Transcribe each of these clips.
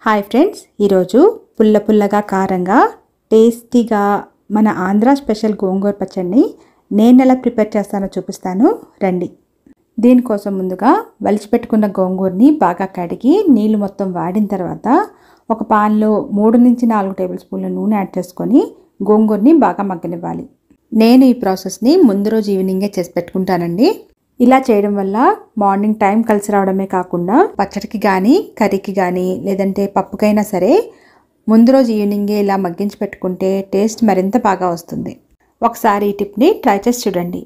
Hi friends, ఈరోజు పుల్ల పుల్లగా కారంగా టేస్టీగా మన ఆంధ్ర స్పెషల్ గోంగూర పచ్చడిని నేను ఎలా ప్రిపేర్ చేస్తానో చూపిస్తాను రండి. దీనికోసం ముందుగా వలిచిపెట్టుకున్న గోంగూరని బాగా కడిగి నీళ్లు మొత్తం వాడిన తర్వాత ఒక పాన్లో 3 నుంచి 4 టేబుల్ స్పూన్ల నూనె యాడ్ చేసుకొని గోంగూరని బాగా మగ్గనివ్వాలి. నేను ఈ ప్రాసెస్ని ముందు రోజు ఈవినింగే చేసి పెట్టుకుంటానండి. ఇలా చేయడం వల్ల మార్నింగ్ టైం కలిసి రావడమే కాకుండా పచ్చడికి కానీ కర్రీకి కానీ లేదంటే పప్పుకైనా సరే ముందు రోజు ఈవినింగే ఇలా మగ్గించి పెట్టుకుంటే టేస్ట్ మరింత బాగా వస్తుంది. ఒకసారి ఈ టిప్ని ట్రై చేసి చూడండి.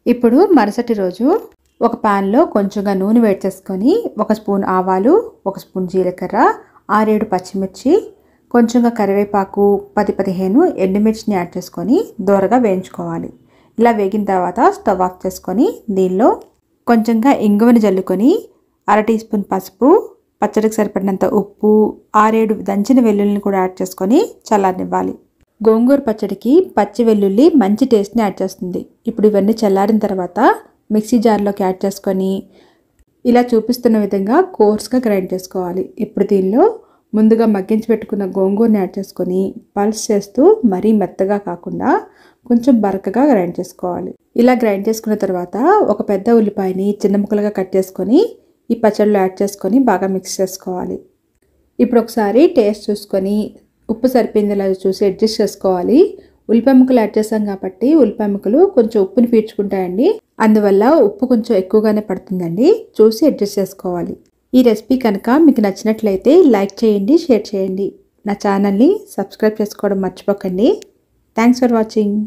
ఇప్పుడు మరుసటి రోజు ఒక ప్యాన్లో కొంచెంగా నూనె వేడి చేసుకొని 1 స్పూన్ ఆవాలు, 1 స్పూన్ జీలకర్ర, 6-7 పచ్చిమిర్చి, కొంచెంగా కరివేపాకు, 10-15 ఎండుమిర్చిని యాడ్ చేసుకొని దోరగా వేయించుకోవాలి. ఇలా వేగిన తర్వాత స్టవ్ ఆఫ్ చేసుకొని దీనిలో కొంచెంగా ఇంగువని జల్లుకొని 1/2 టీ స్పూన్ పసుపు, పచ్చడికి సరిపడినంత ఉప్పు, 6-7 దంచిన వెల్లుల్లిని కూడా యాడ్ చేసుకొని చల్లారనివ్వాలి. గోంగూర పచ్చడికి పచ్చి వెల్లుల్లి మంచి టేస్ట్ని యాడ్ చేస్తుంది. ఇప్పుడు ఇవన్నీ చల్లారిన తర్వాత మిక్సీ జార్లోకి యాడ్ చేసుకొని ఇలా చూపిస్తున్న విధంగా కోర్స్గా గ్రైండ్ చేసుకోవాలి. ఇప్పుడు దీనిలో ముందుగా మగ్గించి పెట్టుకున్న గోంగూరని యాడ్ చేసుకొని పల్స్ చేస్తూ మరీ మెత్తగా కాకుండా కొంచెం బరకగా గ్రైండ్ చేసుకోవాలి. ఇలా గ్రైండ్ చేసుకున్న తర్వాత ఒక పెద్ద ఉల్లిపాయని చిన్న ముక్కలుగా కట్ చేసుకొని ఈ పచ్చడిలో యాడ్ చేసుకొని బాగా మిక్స్ చేసుకోవాలి. ఇప్పుడు ఒకసారి టేస్ట్ చూసుకొని ఉప్పు సరిపోయిందిలా చూసి అడ్జస్ట్ చేసుకోవాలి. ఉల్లిపాయ ముక్కలు యాడ్ చేసాం కాబట్టి ఉల్లిపాయ ముక్కలు కొంచెం ఉప్పుని పీల్చుకుంటాయండి. అందువల్ల ఉప్పు కొంచెం ఎక్కువగానే పడుతుందండి. చూసి అడ్జస్ట్ చేసుకోవాలి. ఈ రెసిపీ కనుక మీకు నచ్చినట్లయితే లైక్ చేయండి, షేర్ చేయండి. నా ఛానల్ని సబ్స్క్రైబ్ చేసుకోవడం మర్చిపోకండి. Thanks for watching.